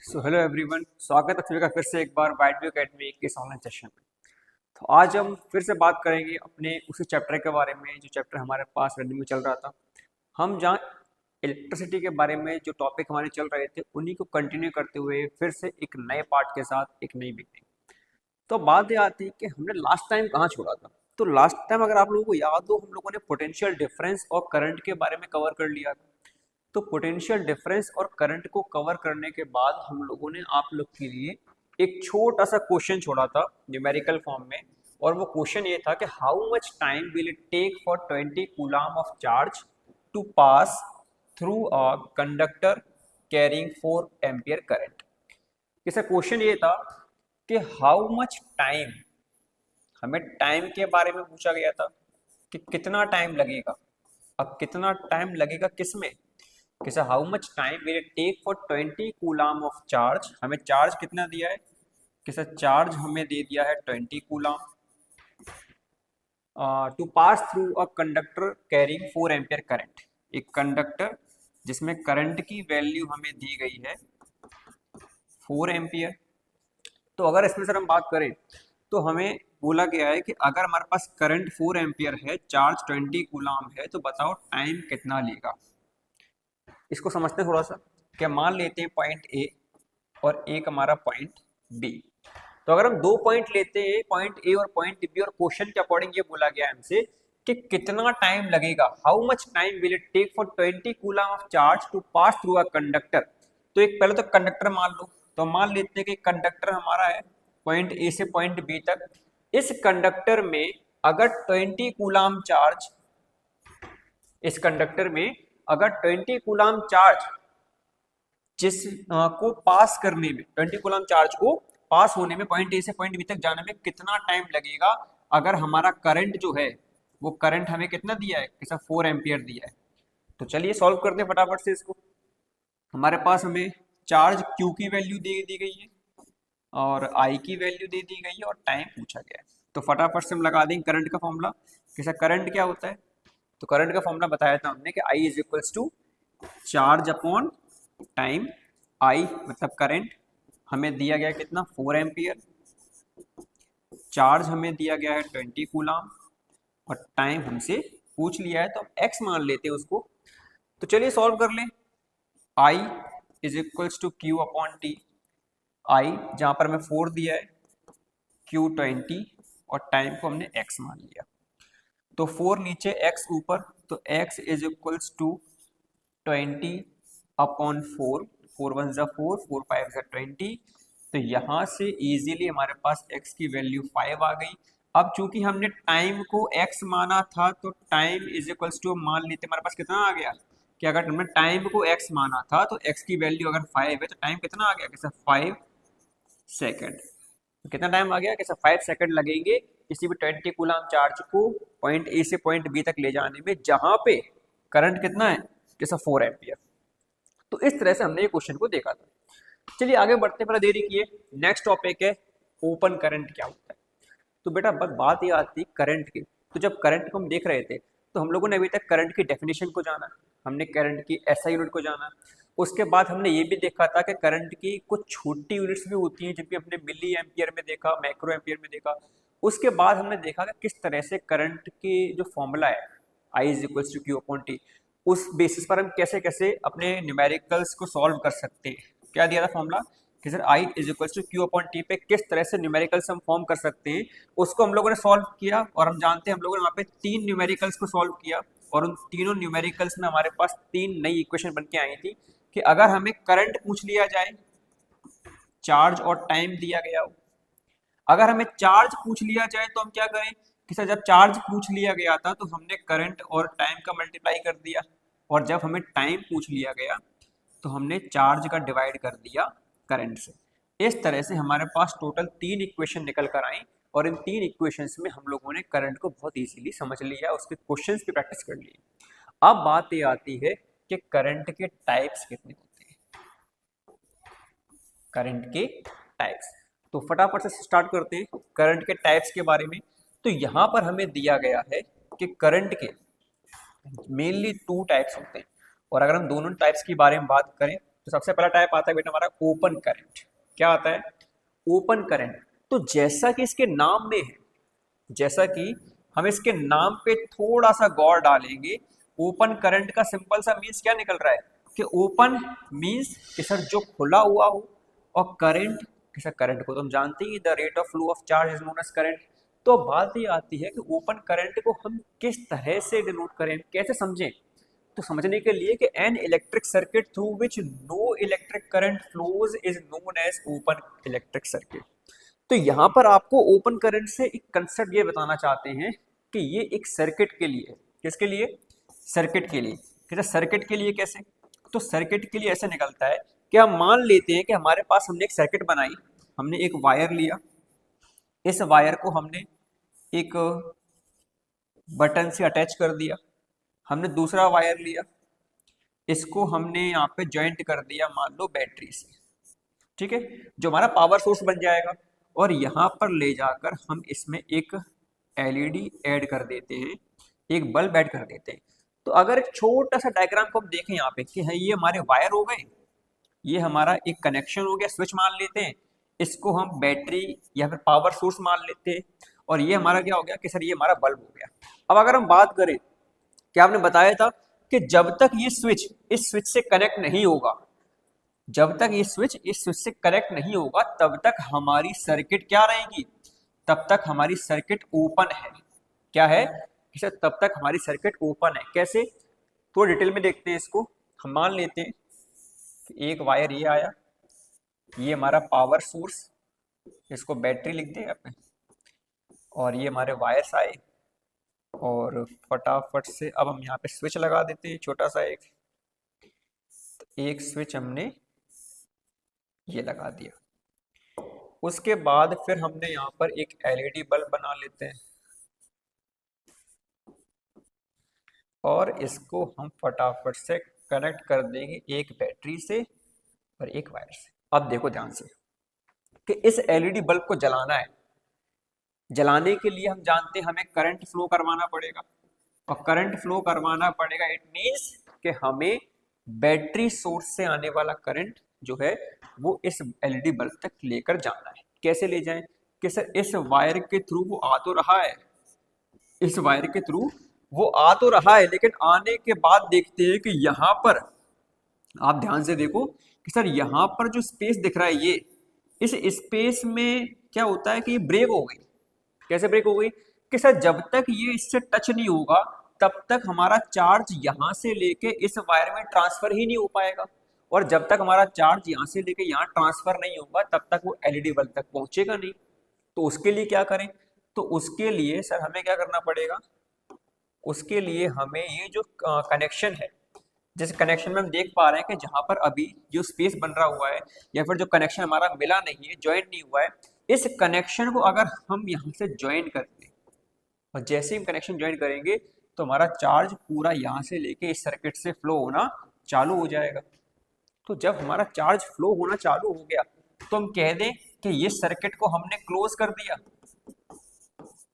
Hello everyone, स्वागत है सभी का फिर से एक बार वाइट व्यू अकेडमी के इस ऑनलाइन सेशन में। तो आज हम फिर से बात करेंगे अपने उसी चैप्टर के बारे में जो चैप्टर हमारे पास रनिंग में चल रहा था। हम जहाँ इलेक्ट्रिसिटी के बारे में जो टॉपिक हमारे चल रहे थे उन्हीं को कंटिन्यू करते हुए फिर से एक नए पार्ट के साथ एक नई बिगनिंग। तो बात ये आती है कि हमने लास्ट टाइम कहाँ छोड़ा था। तो लास्ट टाइम अगर आप लोगों को याद हो, हम लोगों ने पोटेंशियल डिफरेंस और करंट के बारे में कवर कर लिया था। तो पोटेंशियल डिफरेंस और करंट को कवर करने के बाद हम लोगों ने आप लोग के लिए एक छोटा सा क्वेश्चन छोड़ा था न्यूमेरिकल फॉर्म में। और वो क्वेश्चन ये था कि how much time will it take for 20 coulomb of charge to pass through a conductor carrying 4 ampere current. इसका क्वेश्चन ये था कि हाउ मच टाइम, हमें टाइम के बारे में पूछा गया था कि कितना टाइम लगेगा। अब कितना टाइम लगेगा किसमें, कैसे how much time will it take for 20 coulomb of charge. हमें चार्ज कितना दिया है, कैसे चार्ज हमें दे दिया है 20 coulomb to pass through a conductor carrying 4 ampere current. एक कंडक्टर जिसमें करंट की वैल्यू हमें दी गई है 4 एम्पियर। तो अगर इसमें सर हम बात करें तो हमें बोला गया है कि अगर हमारे पास करंट 4 एम्पियर है, चार्ज 20 कूलम है, तो बताओ टाइम कितना लेगा। इसको समझते हैं थोड़ा सा। क्या मान लेते हैं पॉइंट ए और एक हमारा पॉइंट बी। तो अगर हम दो पॉइंट लेते हैं, पॉइंट ए और पॉइंट बी, और क्वेश्चन के अकॉर्डिंग ये बोला गया हमसे कि कितना टाइम लगेगा, how much time will it take for 20 coulomb of charge to pass through a conductor. तो एक पहले तो कंडक्टर मान लो। तो मान लेते हैं कि कंडक्टर हमारा है पॉइंट ए से पॉइंट बी तक। इस कंडक्टर में अगर 20 कूलम चार्ज, इस कंडक्टर में अगर 20 कूलम चार्ज जिस को पास करने में, 20 कूलम चार्ज को पास होने में, पॉइंट ए से पॉइंट बी तक जाने में कितना टाइम लगेगा, अगर हमारा करंट जो है वो करंट हमें कितना दिया है, कैसा 4 एम्पियर दिया है। तो चलिए सॉल्व करते हैं फटाफट से इसको। हमारे पास हमें चार्ज क्यू की वैल्यू दे दी गई है और आई की वैल्यू दे दी गई है और टाइम पूछा गया है। तो फटाफट से हम लगा देंगे करंट का फॉर्मूला। कैसा करंट क्या होता है, तो करंट का फॉर्मूला बताया था हमने कि I is equals to charge upon time. I मतलब करंट हमें दिया गया कितना 4 एम्पियर, चार्ज हमें दिया गया है 20 कूलम और टाइम हमसे पूछ लिया है तो हम एक्स मान लेते हैं उसको। तो चलिए सॉल्व कर लें। I is equals to Q upon T. I जहां पर हमें 4 दिया है, क्यू 20 और टाइम को हमने एक्स मान लिया। तो 4 नीचे एक्स ऊपर, तो X is equals to 20 upon 4, 4 one ज़ा 4, 4 5 ज़ा 20। तो यहाँ से इजीली हमारे पास x की वैल्यू 5 आ गई। अब चूंकि हमने टाइम को x माना था तो टाइम इज इक्वल्स टू मान लेते हमारे पास कितना आ गया कि अगर हमने टाइम को x माना था तो x की वैल्यू अगर 5 है तो टाइम कितना आ गया, कैसा 5 सेकेंड। तो कितना टाइम आ गया, कैसा 5 सेकेंड लगेंगे किसी भी 20 कूलम चार्ज को पॉइंट ए से पॉइंट बी तक ले जाने में, जहां पे करंट कितना है, कैसा 4 एम्पियर। तो इस तरह से हमने ये क्वेश्चन को देखा था। चलिए आगे बढ़ते, पहले देरी किए। नेक्स्ट टॉपिक है ओपन करंट क्या होता है। तो बेटा बस बात ये आती है करंट की। तो जब करंट को हम देख रहे थे तो हम लोगों ने अभी तक करंट की डेफिनेशन को जाना, हमने करंट की एसआई यूनिट को जाना। उसके बाद हमने ये भी देखा था कि करंट की कुछ छोटी यूनिट्स भी होती हैं जिनकी हमने मिली एम्पियर में देखा, माइक्रो एम्पियर में देखा। उसके बाद हमने देखा कि किस तरह से करंट की जो फॉर्मूला है I is equals to Q upon T, उस बेसिस पर हम कैसे कैसे अपने न्यूमेरिकल्स को सॉल्व कर सकते हैं। क्या दिया था फॉर्मूला कि sir I is equals to Q upon T पे किस तरह से न्यूमेरिकल्स हम फॉर्म कर सकते हैं, उसको हम लोगों ने सॉल्व किया। और हम जानते हैं हम लोगों ने वहाँ पे 3 न्यूमेरिकल्स को सॉल्व किया और उन तीनों न्यूमेरिकल्स में हमारे पास 3 नई इक्वेशन बन के आई थी कि अगर हमें करंट पूछ लिया जाए, चार्ज और टाइम दिया गया हो। अगर हमें चार्ज पूछ लिया जाए तो हम क्या करें कि सर जब चार्ज पूछ लिया गया था तो हमने करंट और टाइम का मल्टीप्लाई कर दिया, और जब हमें टाइम पूछ लिया गया तो हमने चार्ज का डिवाइड कर दिया करंट से। इस तरह से हमारे पास टोटल 3 इक्वेशन निकल कर आई और इन 3 इक्वेशंस में हम लोगों ने करंट को बहुत इजीली समझ लिया, उसके क्वेश्चंस भी प्रैक्टिस कर लिए। अब बात ये आती है कि करंट के टाइप्स कितने होते हैं, करंट के टाइप्स। तो फटाफट से स्टार्ट करते हैं करंट के टाइप्स के बारे में। तो यहाँ पर हमें दिया गया है कि करंट के मेनली 2 टाइप्स होते हैं। और अगर हम दोनों टाइप्स के बारे में बात करें तो सबसे पहला टाइप आता है बेटा हमारा ओपन करंट। क्या आता है? Open current. तो जैसा कि इसके नाम में है, जैसा कि हम इसके नाम पे थोड़ा सा गौर डालेंगे, ओपन करंट का सिंपल सा मीन्स क्या निकल रहा है कि ओपन मीन्स कि सर जो खुला हुआ हो, और करंट कि सर करंट को तो हम जानते ही, the rate of flow of charge is known as current. तो बात ये आती है कि ओपन करंट को हम किस तरह से डिनोट करें, कैसे समझें? तो समझने के लिए कि an electric circuit through which no electric current flows is known as open electric circuit. तो यहां पर आपको ओपन करंट से एक कंसेप्ट ये बताना चाहते हैं कि ये एक सर्किट के लिए, किसके लिए? सर्किट के लिए। कि सर्किट के लिए कैसे? तो सर्किट के लिए ऐसे निकलता है कि हम मान लेते हैं कि हमारे पास हमने एक सर्किट बनाई, हमने एक वायर लिया, इस वायर को हमने एक बटन से अटैच कर दिया, हमने दूसरा वायर लिया, इसको हमने यहाँ पे ज्वाइंट कर दिया मान लो बैटरी से, ठीक है, जो हमारा पावर सोर्स बन जाएगा। और यहाँ पर ले जाकर हम इसमें एक एलईडी ऐड कर देते हैं, एक बल्ब ऐड कर देते हैं। तो अगर एक छोटा सा डायग्राम को हम देखें यहाँ पे कि है ये हमारे वायर हो गए, ये हमारा एक कनेक्शन हो गया, स्विच मान लेते हैं, इसको हम बैटरी या फिर पावर सोर्स मान लेते हैं, और ये हमारा क्या हो गया कि सर ये हमारा बल्ब हो गया। अब अगर हम बात करें कि आपने बताया था कि जब तक ये स्विच इस स्विच से कनेक्ट नहीं होगा, जब तक ये स्विच इस स्विच से कनेक्ट नहीं होगा तब तक हमारी सर्किट क्या रहेगी? तब तक हमारी सर्किट ओपन है। क्या है? तब तक हमारी सर्किट ओपन है। कैसे? थोड़ा डिटेल में देखते हैं इसको। हम मान लेते हैं कि एक वायर ये आया, ये हमारा पावर सोर्स, इसको बैटरी लिख दें अपने, और ये हमारे वायर्स आए, और फटाफट से अब हम यहाँ पे स्विच लगा देते हैं छोटा सा एक, तो एक स्विच हमने ये लगा दिया। उसके बाद फिर हमने यहाँ पर एक एलईडी बल्ब बना लेते हैं, और इसको हम फटाफट से कनेक्ट कर देंगे एक बैटरी से और एक वायर से। अब देखो ध्यान से कि इस एलईडी बल्ब को जलाना है, जलाने के लिए हम जानते हैं हमें करंट फ्लो करवाना पड़ेगा, और करंट फ्लो करवाना पड़ेगा इट मींस कि हमें बैटरी सोर्स से आने वाला करंट जो है वो इस एलईडी बल्ब तक लेकर जाना है। कैसे ले जाएं? कि सर इस वायर के थ्रू वो आ तो रहा है, इस वायर के थ्रू वो आ तो रहा है, लेकिन आने के बाद देखते हैं कि यहाँ पर आप ध्यान से देखो कि सर यहाँ पर जो स्पेस दिख रहा है, ये इस स्पेस में क्या होता है कि ये ब्रेक हो गई। कैसे ब्रेक हो गई? कि सर जब तक ये इससे टच नहीं होगा तब तक हमारा चार्ज यहाँ से लेके इस वायर में ट्रांसफर ही नहीं हो पाएगा, और जब तक हमारा चार्ज यहाँ से लेके यहाँ ट्रांसफर नहीं होगा तब तक वो एलईडी बल्ब तक पहुंचेगा नहीं। तो उसके लिए क्या करें? तो उसके लिए सर हमें क्या करना पड़ेगा? उसके लिए हमें ये जो कनेक्शन है, जिस कनेक्शन में हम देख पा रहे हैं कि जहां पर अभी जो स्पेस बन रहा हुआ है या फिर जो कनेक्शन हमारा मिला नहीं है, ज्वाइन नहीं हुआ है, इस कनेक्शन को अगर हम यहाँ से ज्वाइन कर दें, और जैसे ही हम कनेक्शन ज्वाइन करेंगे तो हमारा चार्ज पूरा यहाँ से लेके इस सर्किट से फ्लो होना चालू हो जाएगा। तो जब हमारा चार्ज फ्लो होना चालू हो गया तो हम कह दें कि ये सर्किट को हमने क्लोज कर दिया,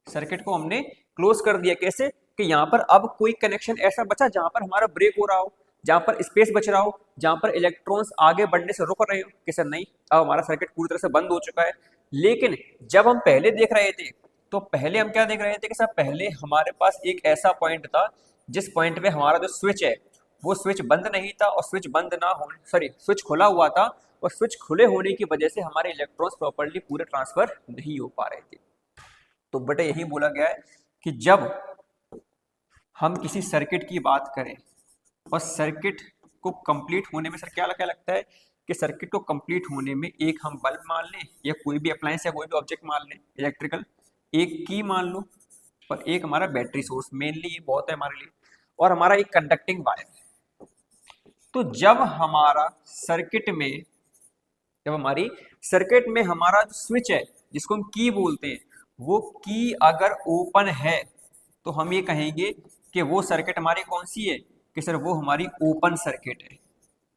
सर्किट को हमने क्लोज कर दिया। कैसे? कि यहाँ पर अब कोई कनेक्शन ऐसा बचा जहां पर हमारा ब्रेक हो रहा हो, जहां पर स्पेस बच रहा हो, जहां पर इलेक्ट्रॉन्स आगे बढ़ने से रुक रहे हो कि सर नहीं, अब हमारा सर्किट पूरी तरह से बंद हो चुका है। लेकिन जब हम पहले देख रहे थे तो पहले हम क्या देख रहे थे कि सर पहले हमारे पास एक ऐसा पॉइंट था जिस पॉइंट पे हमारा जो स्विच है वो स्विच बंद नहीं था, और स्विच बंद ना होने स्विच खुला हुआ था, और स्विच खुले होने की वजह से हमारे इलेक्ट्रॉन्स प्रॉपर्ली पूरे ट्रांसफर नहीं हो पा रहे थे। तो बेटा यही बोला गया है कि जब हम किसी सर्किट की बात करें और सर्किट को कंप्लीट होने में सर क्या लगता है कि सर्किट को कंप्लीट होने में एक हम बल्ब मान लें या कोई भी अप्लायंस या कोई भी ऑब्जेक्ट मान लें इलेक्ट्रिकल, एक की मान लो, और एक हमारा बैटरी सोर्स, मेनली ये बहुत है हमारे लिए, और हमारा एक कंडक्टिंग वायर। तो जब हमारा सर्किट में, जब हमारी सर्किट में हमारा जो स्विच है जिसको हम की बोलते हैं, वो की अगर ओपन है तो हम ये कहेंगे कि वो सर्किट हमारी कौन सी है? कि सर वो हमारी ओपन सर्किट है।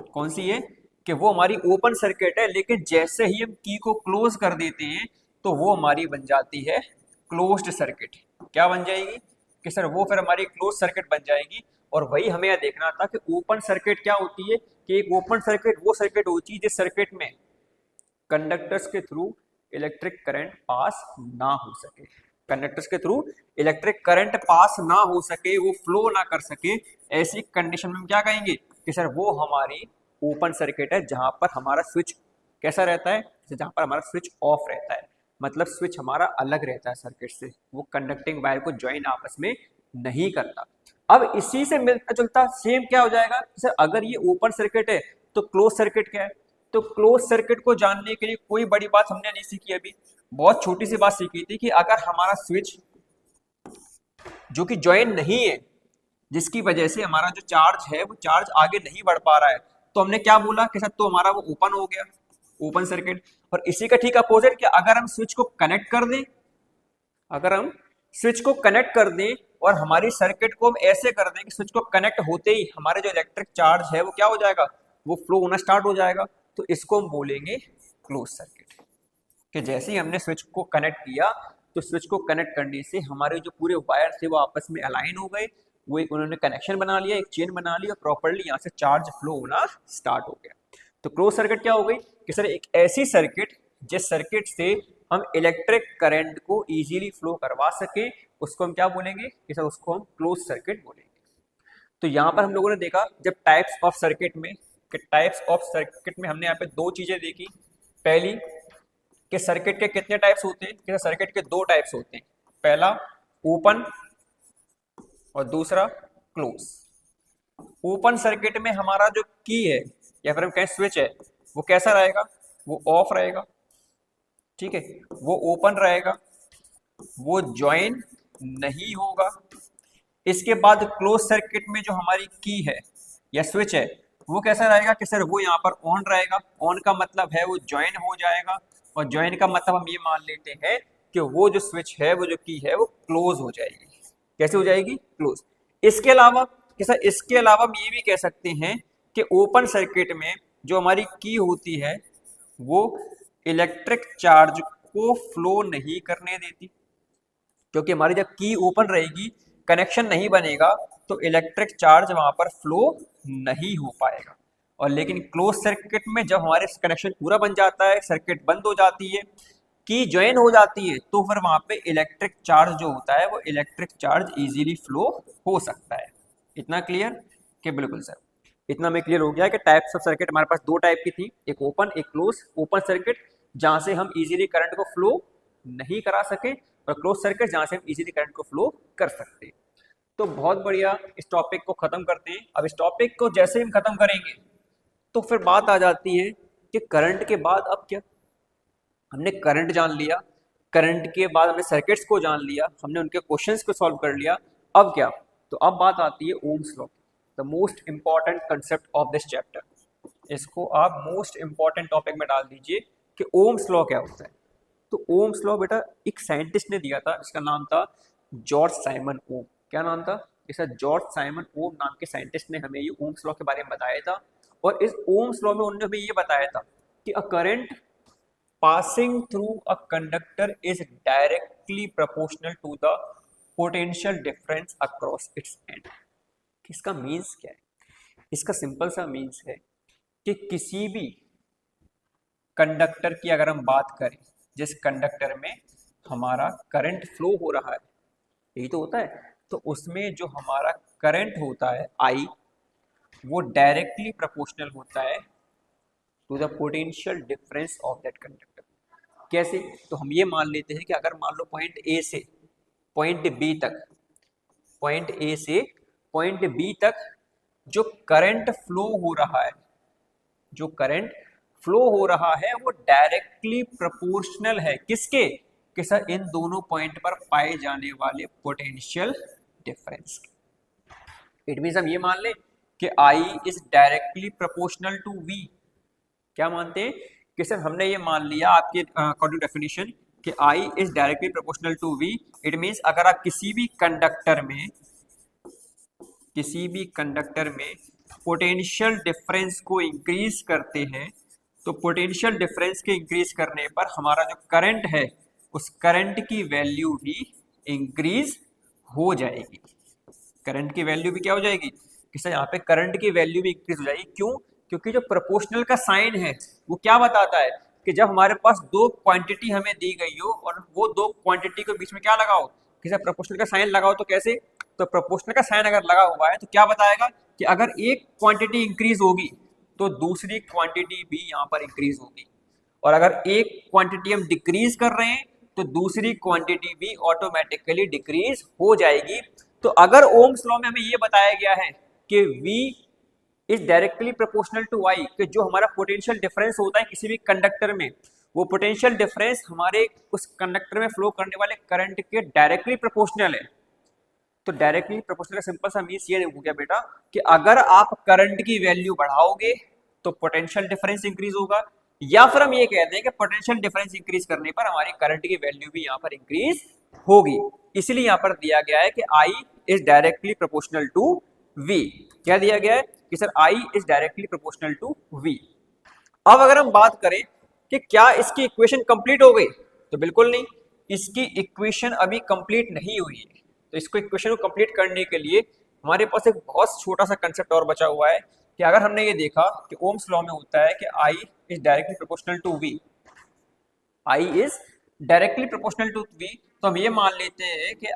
कौन सी है? कि वो हमारी ओपन सर्किट है। लेकिन जैसे ही हम की को क्लोज कर देते हैं तो वो हमारी बन जाती है क्लोज्ड सर्किट। क्या बन जाएगी? कि सर वो फिर हमारी क्लोज सर्किट बन जाएगी, और वही हमें यह देखना था कि ओपन सर्किट क्या होती है, कि एक ओपन सर्किट वो सर्किट होती है जिस सर्किट में कंडक्टर्स के थ्रू इलेक्ट्रिक करंट पास ना हो सके, कंडक्टर्स के थ्रू इलेक्ट्रिक करंट पास ना हो सके, वो फ्लो ना कर सके, ऐसी कंडीशन में हम क्या कहेंगे कि सर वो हमारी ओपन सर्किट है, जहां पर हमारा स्विच कैसा रहता है, जहां पर हमारा स्विच ऑफ रहता है, मतलब स्विच हमारा अलग रहता है सर्किट से, वो कंडक्टिंग वायर को ज्वाइन आपस में नहीं करता। अब इसी से मिलता जुलता सेम क्या हो जाएगा, सर अगर ये ओपन सर्किट है तो क्लोज सर्किट क्या है, तो क्लोज सर्किट को जानने के लिए कोई बड़ी बात हमने नहीं सीखी अभी, बहुत छोटी सी बात सीखी थी कि अगर हमारा स्विच जो कि ज्वाइन नहीं है, जिसकी वजह से हमारा जो चार्ज है वो चार्ज आगे नहीं बढ़ पा रहा है, तो हमने क्या बोला कि सर तो हमारा वो ओपन हो गया, ओपन सर्किट। और इसी का ठीक अपोजिट कि अगर हम स्विच को कनेक्ट कर दें, अगर हम स्विच को कनेक्ट कर दें और हमारी सर्किट को हम ऐसे कर दें कि स्विच को कनेक्ट होते ही हमारे जो इलेक्ट्रिक चार्ज है वो क्या हो जाएगा, वो फ्लो होना स्टार्ट हो जाएगा, तो इसको हम बोलेंगे क्लोज सर्किट। कि जैसे ही हमने स्विच को कनेक्ट किया तो स्विच को कनेक्ट करने से हमारे जो पूरे वायर थे वो आपस में अलाइन हो गए, वो एक उन्होंने कनेक्शन बना लिया, एक चेन बना लिया, प्रॉपर्ली यहाँ से चार्ज फ्लो होना स्टार्ट हो गया। तो क्लोज सर्किट क्या हो गई कि सर एक ऐसी सर्किट जिस सर्किट से हम इलेक्ट्रिक करंट को इजीली फ्लो करवा सके, उसको हम क्या बोलेंगे कि सर उसको हम क्लोज सर्किट बोलेंगे। तो यहाँ पर हम लोगों ने देखा जब टाइप्स ऑफ सर्किट में, कि टाइप्स ऑफ सर्किट में हमने यहाँ पे दो चीजें देखी, पहली कि सर्किट के कितने टाइप्स होते हैं, कि सर्किट के दो टाइप्स होते हैं, पहला ओपन और दूसरा क्लोज। ओपन सर्किट में हमारा जो की है या फिर हम कहें स्विच है वो कैसा रहेगा, वो ऑफ रहेगा, ठीक है, वो ओपन रहेगा, वो ज्वाइन नहीं होगा। इसके बाद क्लोज सर्किट में जो हमारी की है या स्विच है वो कैसा रहेगा कि सर वो यहाँ पर ऑन रहेगा, ऑन का मतलब है वो ज्वाइन हो जाएगा, और ज्वाइन का मतलब हम ये मान लेते हैं कि वो जो स्विच है, वो जो की है वो क्लोज हो जाएगी। कैसे हो जाएगी, क्लोज। इसके अलावा कि सर इसके अलावा हम ये भी कह सकते हैं कि ओपन सर्किट में जो हमारी की होती है वो इलेक्ट्रिक चार्ज को फ्लो नहीं करने देती, क्योंकि हमारी जब की ओपन रहेगी, कनेक्शन नहीं बनेगा, तो इलेक्ट्रिक चार्ज वहां पर फ्लो नहीं हो पाएगा। और लेकिन क्लोज सर्किट में जब हमारे कनेक्शन पूरा बन जाता है, सर्किट बंद हो जाती है, की ज्वाइन हो जाती है, तो फिर वहां पे इलेक्ट्रिक चार्ज जो होता है वो इलेक्ट्रिक चार्ज इजीली फ्लो हो सकता है। इतना क्लियर कि बिल्कुल सर, इतना में क्लियर हो गया कि टाइप्स ऑफ सर्किट हमारे पास दो टाइप की थी, एक ओपन एक क्लोज। ओपन सर्किट जहां से हम इजीली करंट को फ्लो नहीं करा सके, और क्लोज सर्किट जहां से हम इजीली करंट को फ्लो कर सकते हैं। तो बहुत बढ़िया, इस टॉपिक को खत्म करते हैं। अब इस टॉपिक को जैसे हम खत्म करेंगे तो फिर बात आ जाती है कि करंट के बाद अब क्या। हमने करंट जान लिया, करंट के बाद हमने सर्किट्स को जान लिया, हमने उनके क्वेश्चंस को सॉल्व कर लिया, अब क्या, तो अब बात आती है Ohm's law, the most important concept of this chapter. इसको आप मोस्ट इंपॉर्टेंट टॉपिक में डाल दीजिए कि ओम्स लॉ क्या होता है। तो ओम्स लॉ बेटा एक साइंटिस्ट ने दिया था, जिसका नाम था जॉर्ज साइमन ओम। क्या नाम था इसका, जॉर्ज साइमन ओम नाम के साइंटिस्ट ने हमें ये ओम्स लॉ के बारे में बताया था। और इस ओम्स लॉ में उन्होंने हमें ये बताया था कि a current passing through a conductor is directly proportional to the potential difference across its end। इसका मीन्स क्या है, इसका सिंपल सा मीन्स है कि किसी भी कंडक्टर की अगर हम बात करें, जिस कंडक्टर में हमारा करंट फ्लो हो रहा है, यही तो होता है, तो उसमें जो हमारा करंट होता है I, वो डायरेक्टली प्रोपोर्शनल होता है to the potential difference of that conductor. कैसे, तो हम ये मान लेते हैं कि अगर मान लो पॉइंट ए से पॉइंट बी तक, पॉइंट ए से पॉइंट बी तक जो करंट फ्लो हो रहा है, जो करंट फ्लो हो रहा है वो डायरेक्टली प्रोपोर्शनल है किसके, कि सर इन दोनों पॉइंट पर पाए जाने वाले पोटेंशियल डिफरेंस। इट मींस हम ये मान लें कि I is directly proportional to V। क्या मानते हैं कि सर हमने ये मान लिया आपके अकॉर्डिंग डेफिनेशन कि I is directly proportional to V। It means अगर आप किसी भी कंडक्टर में पोटेंशियल डिफरेंस को इंक्रीज करते हैं, तो पोटेंशियल डिफरेंस के इंक्रीज करने पर हमारा जो करंट है उस करंट की वैल्यू भी इंक्रीज हो जाएगी। करंट की वैल्यू भी क्या हो जाएगी, कि यहाँ पे करंट की वैल्यू भी इंक्रीज हो जाएगी। क्यों? क्योंकि जो प्रोपोर्शनल का साइन है वो क्या बताता है कि जब हमारे पास दो क्वांटिटी हमें दी गई हो और वो दो क्वांटिटी के बीच में क्या लगाओ, किसी प्रोपोर्शनल का साइन लगाओ। तो कैसे? तो प्रोपोर्शनल का साइन अगर लगा हुआ है तो क्या बताएगा कि अगर एक क्वांटिटी इंक्रीज होगी तो दूसरी क्वांटिटी भी यहाँ पर इंक्रीज होगी, और अगर एक क्वांटिटी हम डिक्रीज कर रहे हैं तो दूसरी क्वांटिटी भी ऑटोमेटिकली डिक्रीज हो जाएगी। तो अगर ओम्स लॉ में हमें ये बताया गया है कि V is directly proportional to I, कि जो हमारा पोटेंशियल डिफरेंस होता है किसी भी कंडक्टर में, वो पोटेंशियल डिफरेंस हमारे उस कंडक्टर में फ्लो करने वाले करंट के डायरेक्टली प्रोपोर्शनल है। तो डायरेक्टली प्रोपोर्शनल का सिंपल सा मीन्स ये हो गया बेटा कि अगर आप करंट की वैल्यू बढ़ाओगे तो पोटेंशियल डिफरेंस इंक्रीज होगा, या फिर हम ये कहते हैं कि पोटेंशियल डिफरेंस इंक्रीज करने पर हमारी करंट की वैल्यू भी यहाँ पर इंक्रीज होगी। इसलिए यहाँ पर दिया गया है कि I is directly proportional to V। क्या दिया गया है कि sir I is directly proportional to V। अब अगर हम बात करें कि क्या इसकी इक्वेशन कंप्लीट हो गई, तो बिल्कुल नहीं, इसकी इक्वेशन अभी कंप्लीट नहीं हुई है। तो इसको इक्वेशन को कंप्लीट करने के लिए हमारे पास एक बहुत छोटा सा कंसेप्ट और बचा हुआ है कि अगर हमने ये देखा कि ओम्स लॉ में होता है कि I is directly proportional to V, I is directly proportional to V, तो हम ये मान लेते हैं कि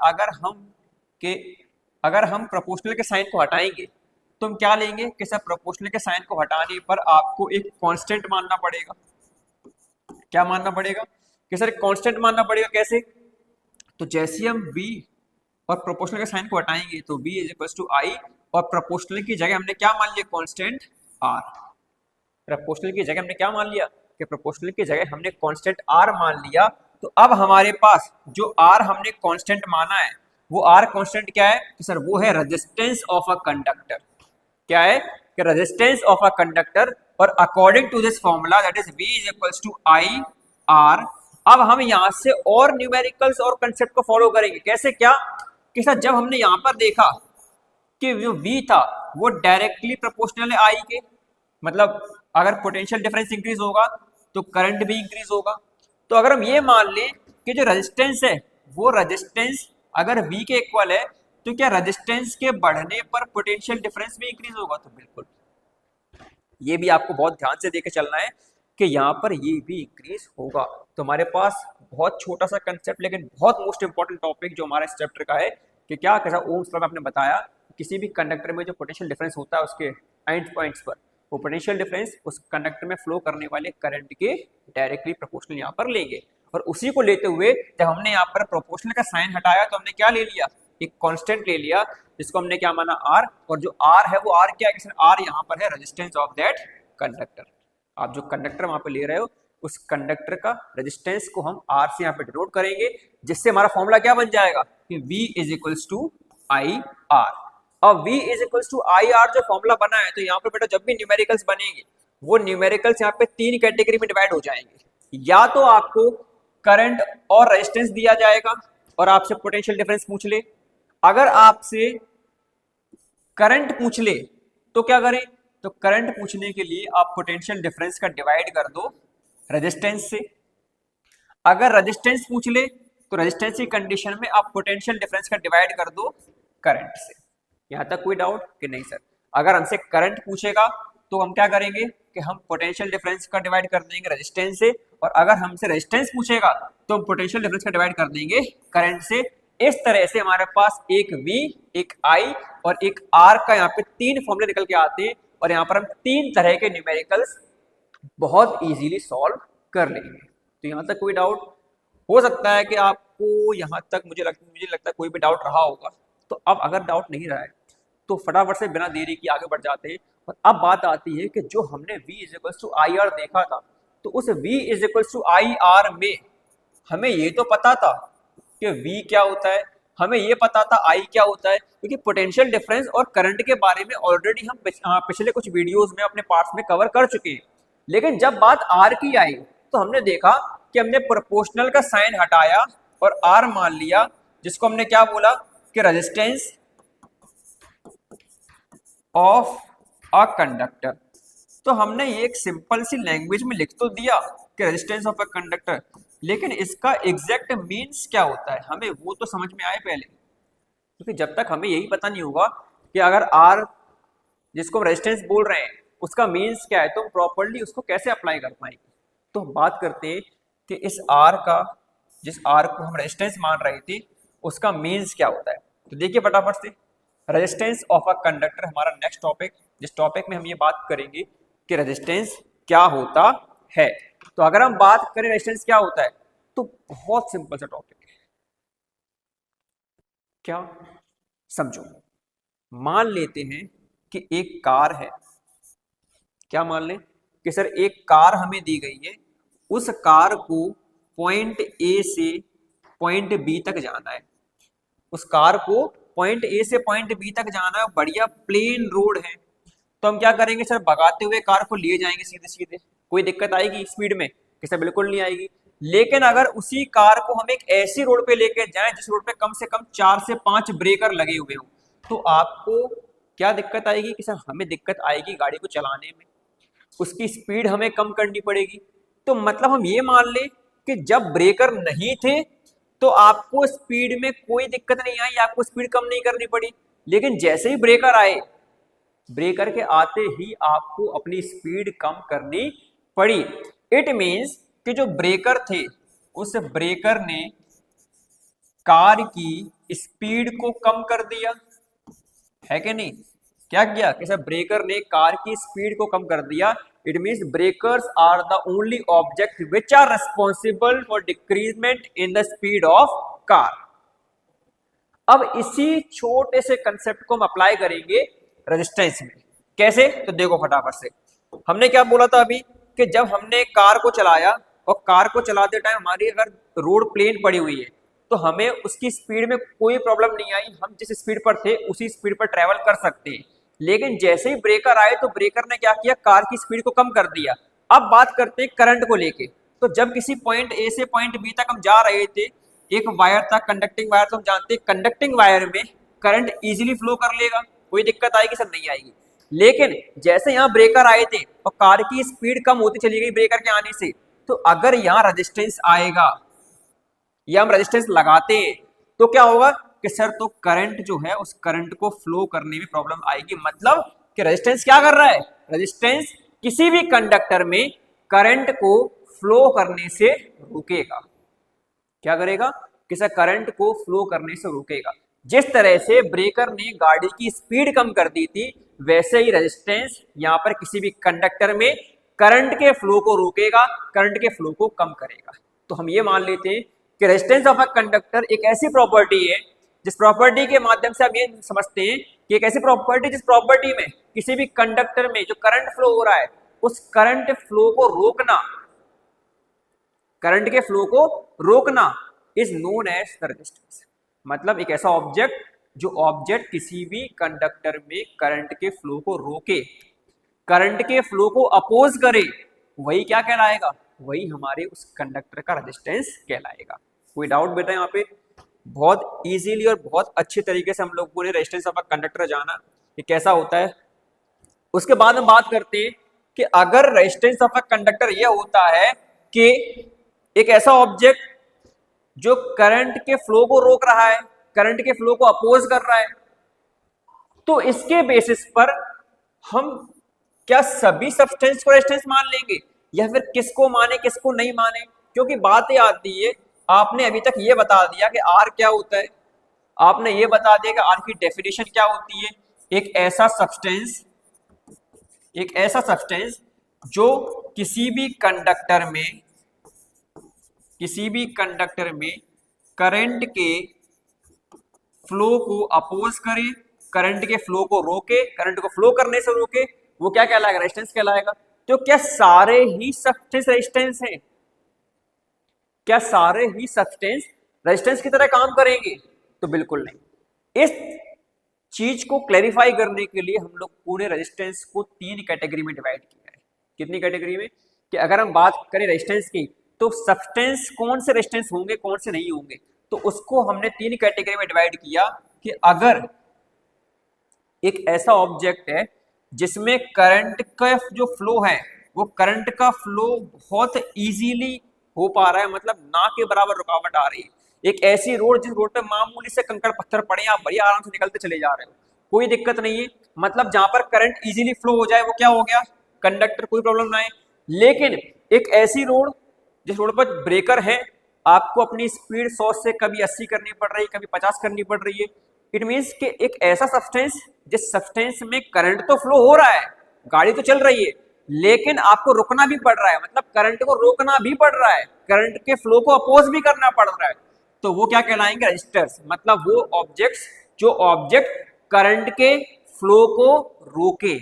अगर हम प्रोपोर्शनल के साइन को हटाएंगे तो हम क्या लेंगे कि सर प्रोपोर्शनल के साइन को हटाने पर आपको एक कांस्टेंट मानना पड़ेगा। क्या मानना पड़ेगा? कि सर कांस्टेंट मानना पड़ेगा। कैसे? तो जैसे हम V और प्रोपोर्शनल के साइन को हटाएंगे तो V is equal to I, और प्रोपोर्शनल की जगह हमने क्या मान लिया? Constant R। प्रोपोर्शनल की जगह हमने क्या मान लिया? कि प्रोपोर्शनल की जगह हमने कांस्टेंट R मान लिया। तो अब हमारे पास जो R हमने कांस्टेंट माना है वो R कांस्टेंट क्या है? कि सर वो है रेजिस्टेंस ऑफ अ कंडक्टर। क्या है? कि रेजिस्टेंस ऑफ अ कंडक्टर, और according to this formula that is V is equal to I R। अब हम यहां से और न्यूमेरिकल्स और कंसेप्ट को फॉलो करेंगे। कैसे? क्या कि सर जब हमने यहां पर देखा कि जो V था वो डायरेक्टली प्रोपोर्शनल है I के, मतलब अगर पोटेंशियल डिफरेंस इंक्रीज होगा तो करंट भी इंक्रीज होगा। तो अगर हम ये मान लें कि जो रेजिस्टेंस है वो रेजिस्टेंस अगर V के इक्वल है तो क्या रेजिस्टेंस के बढ़ने पर पोटेंशियल डिफरेंस भी इंक्रीज होगा? तो बिल्कुल, ये भी आपको बहुत ध्यान से देके चलना है कि यहाँ पर ये भी इंक्रीज होगा। तो हमारे पास बहुत छोटा सा कंसेप्ट लेकिन बहुत मोस्ट इंपॉर्टेंट टॉपिक जो हमारा इस चैप्टर का है कि क्या कैसा ओम्स लॉ में आपने बताया किसी भी कंडक्टर में जो पोटेंशियल डिफरेंस होता है उसके एंड पॉइंट्स पर वो पोटेंशियल डिफरेंस उस कंडक्टर में फ्लो करने वाले करंट के डायरेक्टली प्रोपोर्शनल यहाँ पर लेंगे। और उसी को लेते हुए जब हमने यहाँ पर प्रोपोर्शनल का साइन हटाया तो हमने क्या ले लिया? एक कांस्टेंट ले लिया जिसको हमने क्या माना? R। और जो R है वो R क्या है? R यहाँ पर है रेजिस्टेंस ऑफ दैट कंडक्टर। आप जो कंडक्टर वहां पे ले रहे हो उस कंडक्टर का रेजिस्टेंस को हम R से यहाँ पे डिनोट करेंगे, जिससे हमारा फॉर्मूला क्या बन जाएगा कि V is equals to I R. अब V is equals to I R जो फॉर्मूला बना है तो यहाँ पे बेटा जब भी न्यूमेरिकल्स बनेंगे वो न्यूमेरिकल्स यहाँ पे तीन कैटेगरी में डिवाइड हो जाएंगे। या तो आपको करंट और रेजिस्टेंस दिया जाएगा और आपसे पोटेंशियल डिफरेंस पूछ ले। अगर आपसे करंट पूछ ले तो क्या करें? तो करंट पूछने के लिए आप पोटेंशियल डिफरेंस का डिवाइड कर दो रेजिस्टेंस से। अगर रेजिस्टेंस पूछ ले तो रेजिस्टेंस की कंडीशन में आप पोटेंशियल डिफरेंस का डिवाइड कर दो करंट से। यहां तक कोई डाउट कि नहीं सर? अगर हमसे करंट पूछेगा तो हम क्या करेंगे कि हम पोटेंशियल डिफरेंस का डिवाइड कर देंगे रेजिस्टेंस से, और अगर हमसे रेजिस्टेंस पूछेगा तो हम पोटेंशियल डिफरेंस का डिवाइड कर देंगे करंट से। इस तरह से हमारे पास एक V, एक I और एक R का यहाँ पे तीन फॉर्मूले निकल के आते हैं, और यहाँ पर हम तीन तरह के न्यूमेरिकल्स बहुत इजीली सॉल्व कर लेंगे। तो यहाँ तक कोई डाउट? हो सकता है कि आपको यहाँ तक मुझे लगता है कोई भी डाउट रहा होगा। तो अब अगर डाउट नहीं रहा है तो फटाफट से बिना देरी के आगे बढ़ जाते हैं। और अब बात आती है कि जो हमने V is equals to I R देखा था तो उस V is equals to I R में हमें ये तो पता था कि V क्या होता है, हमें ये पता था I क्या होता है, क्योंकि पोटेंशियल डिफरेंस और करंट के बारे में ऑलरेडी हम पिछले कुछ वीडियोस में अपने पार्ट्स में कवर कर चुके हैं। लेकिन जब बात R की आई तो हमने देखा कि हमने प्रोपोर्शनल का साइन हटाया और R मान लिया, जिसको हमने क्या बोला कि रेजिस्टेंस ऑफ अ कंडक्टर। तो हमने ये एक सिंपल सी लैंग्वेज में लिख तो दिया कि रेजिस्टेंस ऑफ अ कंडक्टर, लेकिन इसका एग्जैक्ट मीन्स क्या होता है हमें वो तो समझ में आए पहले, क्योंकि जब तक हमें यही पता नहीं होगा कि अगर R जिसको हम रेजिस्टेंस बोल रहे हैं उसका मीन्स क्या है, तो हम प्रॉपर्ली उसको कैसे अप्लाई कर पाएंगे। तो हम बात करते हैं कि इस आर का, जिस आर को हम रेजिस्टेंस मान रहे थे उसका मीन्स क्या होता है। तो देखिए फटाफट से, रेजिस्टेंस ऑफ अ कंडक्टर हमारा नेक्स्ट टॉपिक, जिस टॉपिक में हम ये बात करेंगे कि रेजिस्टेंस क्या होता है। तो अगर हम बात करें रेजिस्टेंस क्या होता है, तो बहुत सिंपल सा टॉपिक है। क्या, समझो, मान लेते हैं कि एक कार है। क्या मान लें कि सर एक कार हमें दी गई है, उस कार को पॉइंट ए से पॉइंट बी तक जाना है। उस कार को पॉइंट ए से पॉइंट बी तक जाना है, बढ़िया प्लेन रोड है। तो हम क्या करेंगे सर, भगाते हुए कार को लिए जाएंगे सीधे सीधे, कोई दिक्कत आएगी स्पीड में कि सर बिल्कुल नहीं आएगी। लेकिन अगर उसी कार को हम एक ऐसी रोड पे लेके जाएं जिस रोड पे कम से कम 4 से 5 ब्रेकर लगे हुए हो, तो आपको क्या दिक्कत आएगी कि सर हमें दिक्कत आएगी गाड़ी को चलाने में, उसकी स्पीड हमें कम करनी पड़ेगी। तो मतलब हम ये मान लें कि जब ब्रेकर नहीं थे तो आपको स्पीड में कोई दिक्कत नहीं आई, आपको स्पीड कम नहीं करनी पड़ी। लेकिन जैसे ही ब्रेकर आए, ब्रेकर के आते ही आपको अपनी स्पीड कम करनी पड़ी। इट मीन्स कि जो ब्रेकर थे उस ब्रेकर ने कार की स्पीड को कम कर दिया है कि नहीं। क्या किया कि सर ब्रेकर ने कार की स्पीड को कम कर दिया। It means breakers are the only object which are responsible for decreasement in the speed of car. अब इसी छोटे से कंसेप्ट को हम अप्लाई करेंगे रेजिस्टेंस में। कैसे, तो देखो फटाफट से, हमने क्या बोला था अभी कि जब हमने कार को चलाया और कार को चलाते टाइम हमारी अगर रोड प्लेन पड़ी हुई है तो हमें उसकी स्पीड में कोई प्रॉब्लम नहीं आई, हम जिस स्पीड पर थे उसी स्पीड पर ट्रेवल कर सकते हैं। लेकिन जैसे ही ब्रेकर आए तो ब्रेकर ने क्या किया, कार की स्पीड को कम कर दिया। अब बात करते हैं करंट को लेके। तो जब किसी पॉइंट ए से पॉइंट बी तक हम जा रहे थे, एक वायर था कंडक्टिंग वायर, तो हम जानते हैं कंडक्टिंग वायर में करंट इजीली फ्लो कर लेगा, कोई दिक्कत आएगी सर, नहीं आएगी। लेकिन जैसे यहाँ ब्रेकर आए थे और कार की स्पीड कम होती चली गई ब्रेकर के आने से, तो अगर यहाँ रेजिस्टेंस आएगा या हम रेजिस्टेंस लगाते हैं तो क्या होगा कि सर तो करंट जो है उस करंट को फ्लो करने में प्रॉब्लम आएगी। मतलब कि रेजिस्टेंस क्या कर रहा है, रेजिस्टेंस किसी भी कंडक्टर में करंट को फ्लो करने से रोकेगा। क्या करेगा कि सर करंट को फ्लो करने से रोकेगा। जिस तरह से ब्रेकर ने गाड़ी की स्पीड कम कर दी थी, वैसे ही रेजिस्टेंस यहाँ पर किसी भी कंडक्टर में करंट के फ्लो को रोकेगा, करंट के फ्लो को कम करेगा। तो हम ये मान लेते हैं कि रेजिस्टेंस ऑफ अ कंडक्टर एक ऐसी प्रॉपर्टी है जिस प्रॉपर्टी के माध्यम से हम ये समझते हैं कि एक ऐसी प्रॉपर्टी जिस प्रॉपर्टी में किसी भी कंडक्टर में जो करंट फ्लो हो रहा है उस करंट फ्लो को रोकना, करंट के फ्लो को रोकना is known as the resistance. मतलब एक ऐसा ऑब्जेक्ट जो ऑब्जेक्ट किसी भी कंडक्टर में करंट के फ्लो को रोके, करंट के फ्लो को अपोज करे, वही क्या कहलाएगा, वही हमारे उस कंडक्टर का रेजिस्टेंस कहलाएगा। कोई डाउट बेटा यहाँ पे? बहुत इजीली और बहुत अच्छे तरीके से हम लोगों ने रेजिस्टेंस ऑफ अ कंडक्टर जाना कि कैसा होता है। उसके बाद हम बात करते हैं कि अगर रेजिस्टेंस ऑफ अ कंडक्टर यह होता है कि एक ऐसा ऑब्जेक्ट जो करंट के फ्लो को रोक रहा है, करंट के फ्लो को अपोज कर रहा है, तो इसके बेसिस पर हम क्या सभी सब्सटेंस को रेजिस्टेंस मान लेंगे या फिर किसको माने किसको नहीं माने। क्योंकि बात ये आती है, आपने अभी तक ये बता दिया कि आर क्या होता है, आपने ये बता दिया कि आर की डेफिनेशन क्या होती है। एक ऐसा सब्सटेंस जो किसी भी कंडक्टर में करंट के फ्लो को अपोज करे, करंट के फ्लो को रोके, करंट को फ्लो करने से रोके, वो क्या कहलाएगा, रेजिस्टेंस कहलाएगा। तो क्या सारे ही सब्सटेंस रेजिस्टेंस हैं? क्या सारे ही सब्सटेंस रेजिस्टेंस की तरह काम करेंगे? तो बिल्कुल नहीं। इस चीज को क्लैरिफाई करने के लिए हम लोग पूरे रेजिस्टेंस को 3 कैटेगरी में डिवाइड किया है। कितनी कैटेगरी में? कि अगर हम बात करें रेजिस्टेंस की तो सब्सटेंस कौन से रेजिस्टेंस होंगे कौन से नहीं होंगे, तो उसको हमने 3 कैटेगरी में डिवाइड किया कि अगर एक ऐसा ऑब्जेक्ट है जिसमें करंट का जो फ्लो है वो करंट का फ्लो बहुत इजीली हो पा रहा है, मतलब ना के बराबर रुकावट आ रही है, एक ऐसी रोड जिस रोड पे मामूली से कंकड़ पत्थर पड़े आप बढ़िया आराम से निकलते चले जा रहे हो, कोई दिक्कत नहीं है, मतलब जहां पर करंट इजीली फ्लो हो जाए वो क्या हो गया, कंडक्टर, कोई प्रॉब्लम ना है। लेकिन एक ऐसी रोड जिस रोड पर ब्रेकर है, आपको अपनी स्पीड 100 से कभी 80 करनी पड़ रही है, कभी 50 करनी पड़ रही है, इट मीन्स कि एक ऐसा सब्सटेंस जिस सब्सटेंस में करंट तो फ्लो हो रहा है, गाड़ी तो चल रही है, लेकिन आपको रुकना भी पड़ रहा है, मतलब करंट को रोकना भी पड़ रहा है, करंट के फ्लो को अपोज भी करना पड़ रहा है, तो वो क्या कहलाएंगे, रजिस्टर्स। मतलब वो ऑब्जेक्ट्स जो ऑब्जेक्ट करंट के फ्लो को रोके,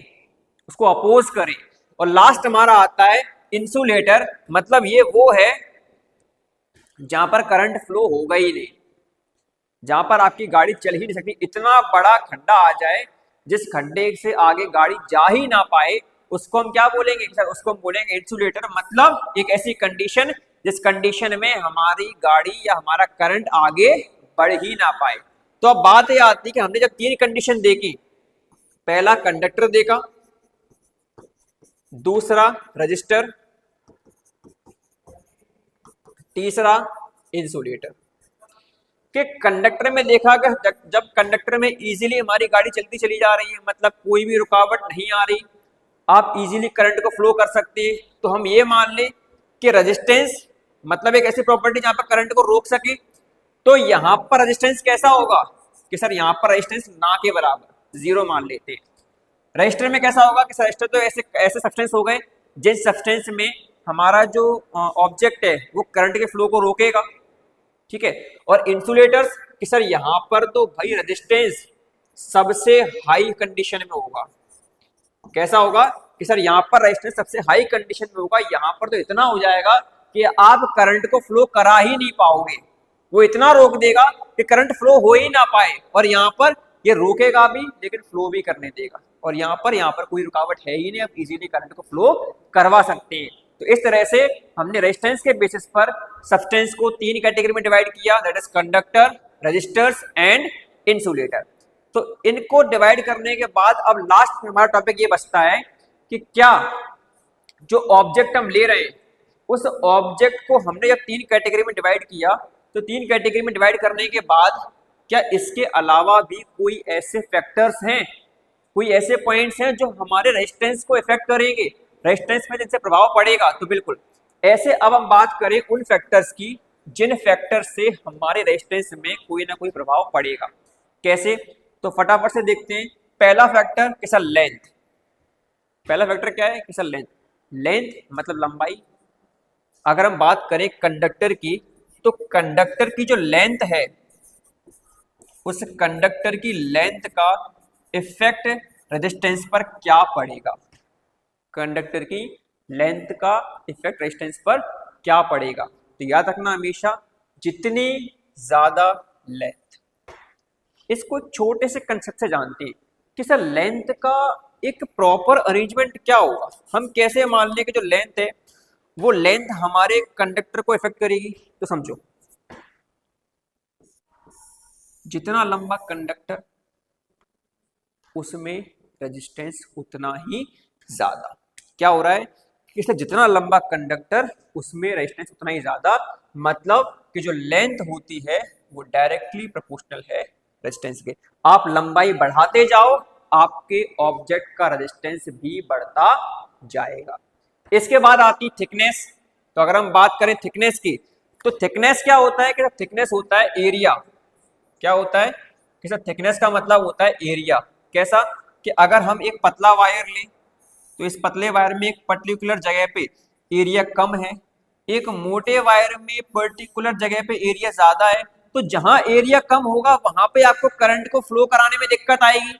उसको अपोज करे। और लास्ट हमारा आता है इंसुलेटर, मतलब ये वो है जहां पर करंट फ्लो होगा ही नहीं, जहां पर आपकी गाड़ी चल ही नहीं सकती, इतना बड़ा खड्डा आ जाए जिस खड्डे से आगे गाड़ी जा ही ना पाए, उसको हम क्या बोलेंगे सर, उसको हम बोलेंगे इंसुलेटर। मतलब एक ऐसी कंडीशन जिस कंडीशन में हमारी गाड़ी या हमारा करंट आगे बढ़ ही ना पाए। तो अब बात यह आती है कि हमने जब 3 कंडीशन देखी, पहला कंडक्टर देखा, दूसरा रजिस्टर, तीसरा इंसुलेटर। कि कंडक्टर में देखा कि जब कंडक्टर में इजीली हमारी गाड़ी चलती चली जा रही है, मतलब कोई भी रुकावट नहीं आ रही, आप इजीली करंट को फ्लो कर सकते हैं, तो हम ये मान लें कि रेजिस्टेंस मतलब एक ऐसी प्रॉपर्टी जहां पर करंट को रोक सके। तो यहां पर रेजिस्टेंस कैसा होगा कि सर यहां पर रेजिस्टेंस ना के बराबर 0 मान लेते हैं। रजिस्टर में कैसा होगा कि सर रजिस्टर तो ऐसे ऐसे सब्सटेंस हो गए जिस सब्सटेंस में हमारा जो ऑब्जेक्ट है वो करंट के फ्लो को रोकेगा, ठीक है। और इंसुलेटर्स कि सर यहां पर तो भाई रेजिस्टेंस सबसे हाई कंडीशन में होगा। कैसा होगा कि सर यहां पर रेजिस्टेंस सबसे हाई कंडीशन में होगा, यहां पर तो इतना हो जाएगा कि आप करंट को फ्लो करा ही नहीं पाओगे, वो इतना रोक देगा कि करंट फ्लो हो ही ना पाए। और यहां पर ये रोकेगा भी लेकिन फ्लो भी करने देगा, और यहां पर कोई रुकावट है ही नहीं, आप इजीली करंट को फ्लो करवा सकते हैं। तो इस तरह से हमने रेजिस्टेंस के बेसिस पर सब्सटेंस को 3 कैटेगरी में डिवाइड किया, that is conductor, resistors and insulator. तो इनको डिवाइड करने के बाद अब लास्ट में हमारा टॉपिक ये बचता है कि क्या जो ऑब्जेक्ट हम ले रहे हैं उस ऑब्जेक्ट को हमने जब 3 कैटेगरी में डिवाइड किया, तो 3 कैटेगरी में डिवाइड करने के बाद क्या इसके अलावा भी कोई ऐसे फैक्टर्स हैं, कोई ऐसे पॉइंट्स हैं जो हमारे रेजिस्टेंस को इफेक्ट करेंगे, रेजिस्टेंस में जिनसे प्रभाव पड़ेगा। तो बिल्कुल ऐसे अब हम बात करें उन फैक्टर्स की जिन फैक्टर से हमारे रेजिस्टेंस में कोई ना कोई प्रभाव पड़ेगा। कैसे, तो फटाफट से देखते हैं। पहला फैक्टर कैसा, लेंथ। पहला फैक्टर क्या है कि सर लेंथ, लेंथ मतलब लंबाई। अगर हम बात करें कंडक्टर की, तो कंडक्टर की जो लेंथ है उस कंडक्टर की लेंथ का इफेक्ट रेजिस्टेंस पर क्या पड़ेगा, कंडक्टर की लेंथ का इफेक्ट रेजिस्टेंस पर क्या पड़ेगा। तो याद रखना हमेशा, जितनी ज्यादा लेंथ, इसको छोटे से कंसेप्ट से जानते हैं कि सर लेंथ का एक प्रॉपर अरेंजमेंट क्या होगा। हम कैसे मान लें कि जो लेंथ है वो लेंथ हमारे कंडक्टर को इफेक्ट करेगी। तो समझो, जितना लंबा कंडक्टर उसमें रेजिस्टेंस उतना ही ज्यादा। क्या हो रहा है कि इसलिए जितना लंबा कंडक्टर उसमें रेजिस्टेंस उतना ही ज्यादा, मतलब कि जो लेंथ होती है वो डायरेक्टली प्रोपोर्शनल है रेजिस्टेंस के। आप लंबाई बढ़ाते जाओ, आपके ऑब्जेक्ट का रेजिस्टेंस भी बढ़ता जाएगा। इसके बाद आती थिकनेस। तो अगर हम बात करें थिकनेस की, तो थिकनेस क्या होता है कि थिकनेस होता है एरिया। क्या होता है कि सर थिकनेस का मतलब होता है एरिया। कैसा कि अगर हम एक पतला वायर लें तो इस पतले वायर में एक पर्टिकुलर जगह पे एरिया कम है, एक मोटे वायर में पर्टिकुलर जगह पे एरिया ज्यादा है। तो जहां एरिया कम होगा वहां पे आपको करंट को फ्लो कराने में दिक्कत आएगी,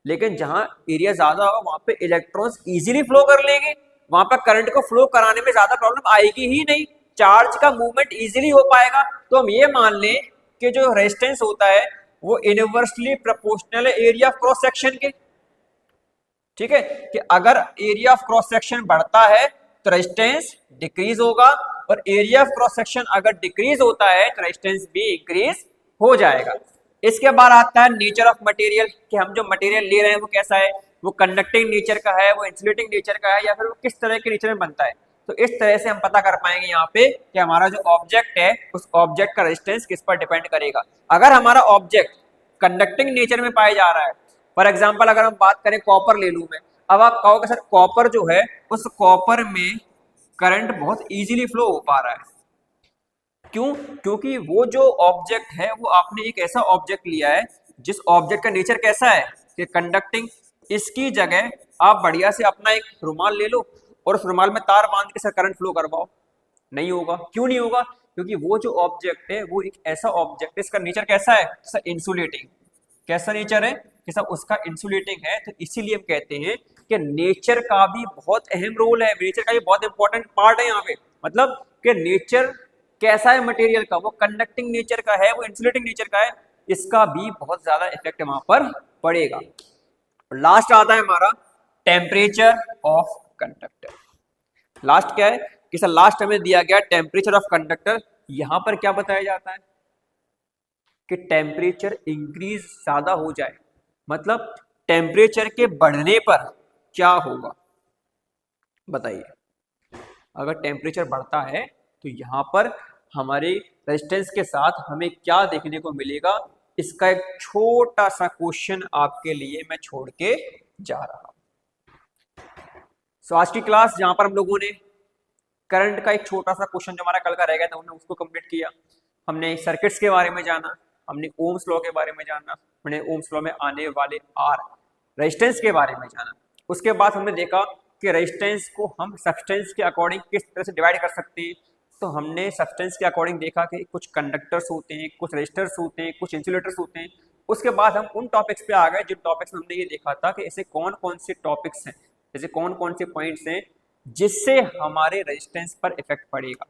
लेकिन जहां एरिया ज्यादा होगा वहां पे इलेक्ट्रॉन्स इजीली फ्लो कर लेंगे, वहां पर करंट को फ्लो कराने में ज्यादा प्रॉब्लम आएगी ही नहीं, चार्ज का मूवमेंट इजीली हो पाएगा। तो हम ये मान लें कि जो रेजिस्टेंस होता है वो इनवर्सली प्रोपोर्शनल है एरिया ऑफ क्रॉस सेक्शन के। ठीक है कि अगर एरिया ऑफ क्रॉस सेक्शन बढ़ता है तो रेजिस्टेंस डिक्रीज होगा, और एरिया ऑफ क्रॉस सेक्शन अगर डिक्रीज होता है तो रेजिस्टेंस भी इंक्रीज हो जाएगा। इसके बाद आता है नेचर ऑफ मटेरियल, कि हम जो मटेरियल ले रहे हैं वो कैसा है, वो कंडक्टिंग नेचर का है, वो इंसुलेटिंग नेचर का है, या फिर वो किस तरह के नेचर में बनता है। तो इस तरह से हम पता कर पाएंगे यहाँ पे कि हमारा जो ऑब्जेक्ट है उस ऑब्जेक्ट का रेजिस्टेंस किस पर डिपेंड करेगा। अगर हमारा ऑब्जेक्ट कंडक्टिंग नेचर में पाया जा रहा है। फॉर एग्जाम्पल अगर हम बात करें कॉपर ले लूं मैं, अब आप कहोगे सर कॉपर जो है उस कॉपर में करंट बहुत इजीली फ्लो हो पा रहा है, क्यों? क्योंकि वो जो ऑब्जेक्ट है वो आपने एक ऐसा ऑब्जेक्ट लिया है जिस ऑब्जेक्ट का नेचर कैसा है कि कंडक्टिंग। इसकी जगह आप बढ़िया से अपना एक रुमाल ले लो और उस रुमाल में तार बांध के सर करंट फ्लो करवाओ, नहीं होगा। क्यों नहीं होगा? क्योंकि वो जो ऑब्जेक्ट है वो एक ऐसा ऑब्जेक्ट है, इसका नेचर कैसा है सर? इंसुलेटिंग। कैसा नेचर है कि सब उसका इंसुलेटिंग है। तो इसीलिए हम कहते हैं कि नेचर का भी बहुत अहम रोल है, नेचर का भी बहुत इंपॉर्टेंट पार्ट है यहाँ पे। मतलब कि नेचर कैसा है मटेरियल का, वो कंडक्टिंग नेचर का है, वो इंसुलेटिंग नेचर का है, इसका भी बहुत ज्यादा इफेक्ट वहां पर पड़ेगा। लास्ट आता है हमारा टेम्परेचर ऑफ कंडक्टर। लास्ट क्या है कि सर लास्ट हमें दिया गया टेम्परेचर ऑफ कंडक्टर। यहां पर क्या बताया जाता है कि टेम्परेचर इंक्रीज ज्यादा हो जाए, मतलब टेम्परेचर के बढ़ने पर क्या होगा बताइए। अगर टेम्परेचर बढ़ता है तो यहां पर हमारे रेजिस्टेंस के साथ हमें क्या देखने को मिलेगा, इसका एक छोटा सा क्वेश्चन आपके लिए मैं छोड़ के जा रहा हूं। सो आज की क्लास जहां पर हम लोगों ने करंट का एक छोटा सा क्वेश्चन जो हमारा कल का रह गया था हमने उसको कंप्लीट किया। हमने सर्किट्स के बारे में जाना, हमने ओम्स लॉ के बारे में जाना, हमने ओम्स लॉ में आने वाले आर रेजिस्टेंस के बारे में जाना। उसके बाद हमने देखा कि रेजिस्टेंस को हम सब्सटेंस के अकॉर्डिंग किस तरह से डिवाइड कर सकते हैं। तो हमने सब्सटेंस के अकॉर्डिंग देखा कि कुछ कंडक्टर्स होते हैं, कुछ रेजिस्टर्स होते हैं, कुछ इंसुलेटर्स होते हैं। उसके बाद हम उन टॉपिक्स पे आ गए जिन टॉपिक्स में हमने ये देखा था कि ऐसे कौन कौन से टॉपिक्स हैं, ऐसे कौन कौन से पॉइंट्स हैं जिससे हमारे रेजिस्टेंस पर इफेक्ट पड़ेगा।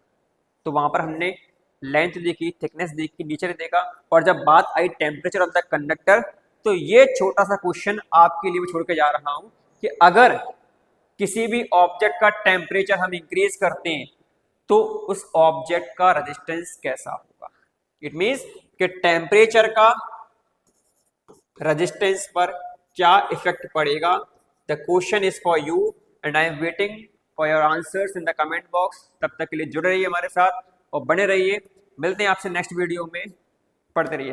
तो वहां पर हमने लेंथ देखी, थिकनेस देखी, नेचर देखा, और जब बात आई टेम्परेचर ऑफ द कंडक्टर तो ये छोटा सा क्वेश्चन आपके लिए छोड़ के जा रहा हूं कि अगर किसी भी ऑब्जेक्ट का टेम्परेचर हम इंक्रीज करते हैं तो उस ऑब्जेक्ट का रेजिस्टेंस कैसा होगा। इट मींस कि टेम्परेचर का रेजिस्टेंस पर क्या इफेक्ट पड़ेगा। The question is for you and I am waiting for your answers in the comment box. तब तक के लिए जुड़े रहिए हमारे साथ और बने रहिए। मिलते हैं आपसे नेक्स्ट वीडियो में, पढ़ते रहिए।